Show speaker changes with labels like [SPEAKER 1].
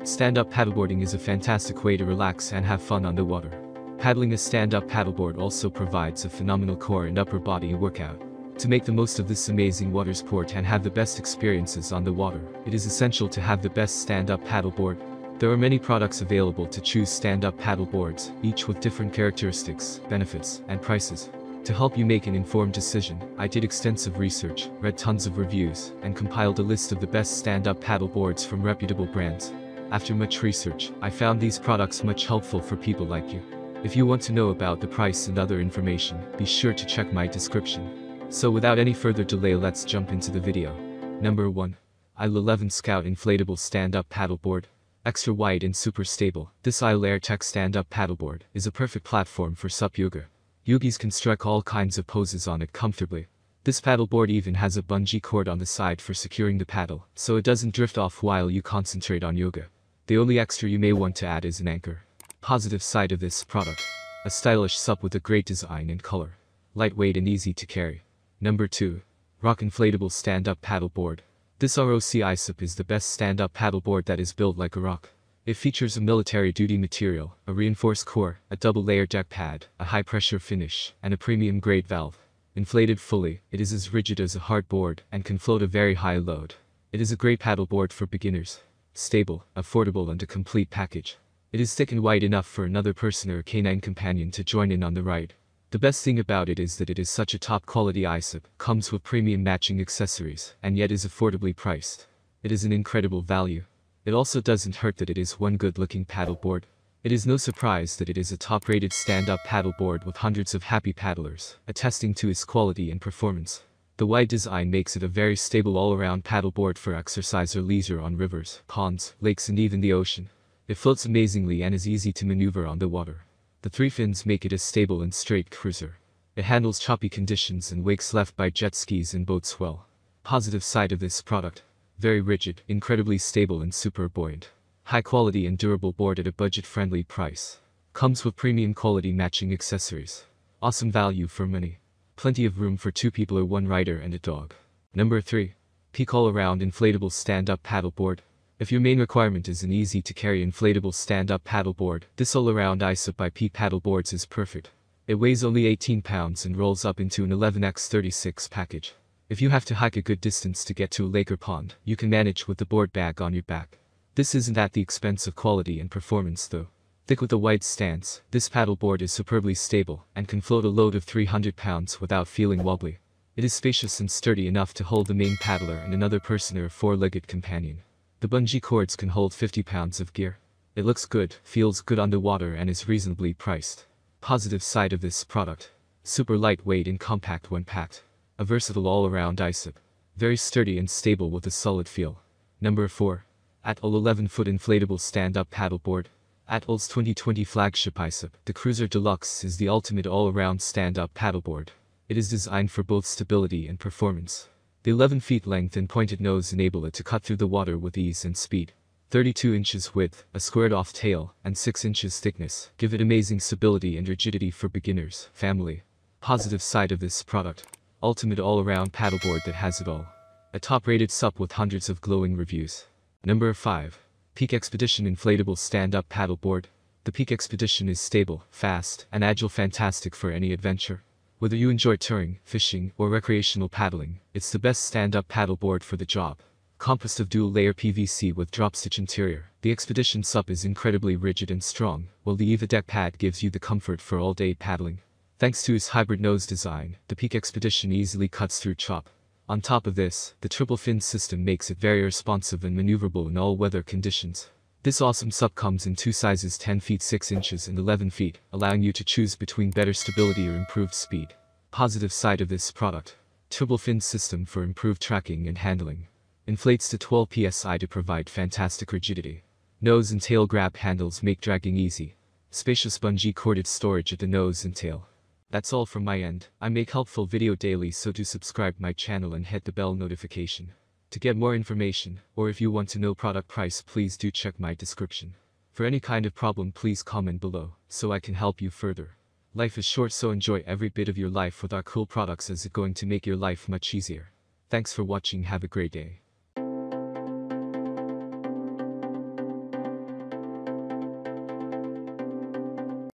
[SPEAKER 1] Stand-up paddleboarding is a fantastic way to relax and have fun on the water. Paddling a stand-up paddleboard also provides a phenomenal core and upper body workout. To make the most of this amazing water sport and have the best experiences on the water, it is essential to have the best stand-up paddleboard. There are many products available to choose stand-up paddleboards, each with different characteristics, benefits, and prices. To help you make an informed decision, I did extensive research, read tons of reviews, and compiled a list of the best stand-up paddleboards from reputable brands. After much research, I found these products much helpful for people like you. If you want to know about the price and other information, be sure to check my description. So without any further delay, let's jump into the video. Number 1. Isle 11 Scout Inflatable Stand-Up Paddleboard. Extra wide and super stable, this Isle Air Tech stand-up paddleboard is a perfect platform for SUP yoga. Yogis can strike all kinds of poses on it comfortably. This paddleboard even has a bungee cord on the side for securing the paddle, so it doesn't drift off while you concentrate on yoga. The only extra you may want to add is an anchor. Positive side of this product. A stylish SUP with a great design and color. Lightweight and easy to carry. Number 2. ROC Inflatable Stand-Up Paddleboard. This ROC iSUP is the best stand-up paddleboard that is built like a rock. It features a military-duty material, a reinforced core, a double-layer deck pad, a high-pressure finish, and a premium-grade valve. Inflated fully, it is as rigid as a hard board and can float a very high load. It is a great paddleboard for beginners. Stable, affordable, and a complete package. It is thick and wide enough for another person or a canine companion to join in on the ride. The best thing about it is that it is such a top-quality iSUP, comes with premium matching accessories, and yet is affordably priced. It is an incredible value. It also doesn't hurt that it is one good-looking paddleboard. It is no surprise that it is a top-rated stand-up paddleboard with hundreds of happy paddlers, attesting to its quality and performance. The wide design makes it a very stable all-around paddleboard for exercise or leisure on rivers, ponds, lakes, and even the ocean. It floats amazingly and is easy to maneuver on the water. The 3 fins make it a stable and straight cruiser. It handles choppy conditions and wakes left by jet skis and boats well. Positive side of this product. Very rigid, incredibly stable, and super buoyant. High quality and durable board at a budget-friendly price. Comes with premium quality matching accessories. Awesome value for money. Plenty of room for 2 people or 1 rider and a dog. Number 3. Peak All-Around Inflatable Stand-Up Paddleboard. If your main requirement is an easy-to-carry inflatable stand-up paddleboard, this all-around iSUP by Peak Paddleboards is perfect. It weighs only 18 pounds and rolls up into an 11x36 package. If you have to hike a good distance to get to a lake or pond, you can manage with the board bag on your back. This isn't at the expense of quality and performance though. Thick with a wide stance, this paddleboard is superbly stable and can float a load of 300 pounds without feeling wobbly. It is spacious and sturdy enough to hold the main paddler and another person or a 4-legged companion. The bungee cords can hold 50 pounds of gear. It looks good, feels good on the water, and is reasonably priced. Positive side of this product. Super lightweight and compact when packed. A versatile all-around iSUP. Very sturdy and stable with a solid feel. Number 4. ATL 11-foot Inflatable Stand-Up Paddleboard. ATL's 2020 flagship iSUP, the Cruiser Deluxe, is the ultimate all-around stand-up paddleboard. It is designed for both stability and performance. The 11 feet length and pointed nose enable it to cut through the water with ease and speed. 32 inches width, a squared-off tail, and 6 inches thickness give it amazing stability and rigidity for beginners, family. Positive side of this product. Ultimate all-around paddleboard that has it all. A top-rated SUP with hundreds of glowing reviews. Number 5. Peak Expedition Inflatable Stand-Up Paddleboard. The Peak Expedition is stable, fast, and agile, fantastic for any adventure. Whether you enjoy touring, fishing, or recreational paddling, it's the best stand-up paddleboard for the job. Composed of dual-layer PVC with drop-stitch interior, the Expedition SUP is incredibly rigid and strong, while the EVA deck pad gives you the comfort for all-day paddling. Thanks to its hybrid nose design, the Peak Expedition easily cuts through chop. On top of this, the triple fin system makes it very responsive and maneuverable in all weather conditions. This awesome SUP comes in 2 sizes: 10 feet 6 inches and 11 feet, allowing you to choose between better stability or improved speed. Positive side of this product. Triple fin system for improved tracking and handling. Inflates to 12 psi to provide fantastic rigidity. Nose and tail grab handles make dragging easy. Spacious bungee corded storage at the nose and tail. That's all from my end. I make helpful video daily, so do subscribe my channel and hit the bell notification. To get more information, or if you want to know product price, please do check my description. For any kind of problem, please comment below, so I can help you further. Life is short, so enjoy every bit of your life with our cool products, as it's going to make your life much easier. Thanks for watching, have a great day.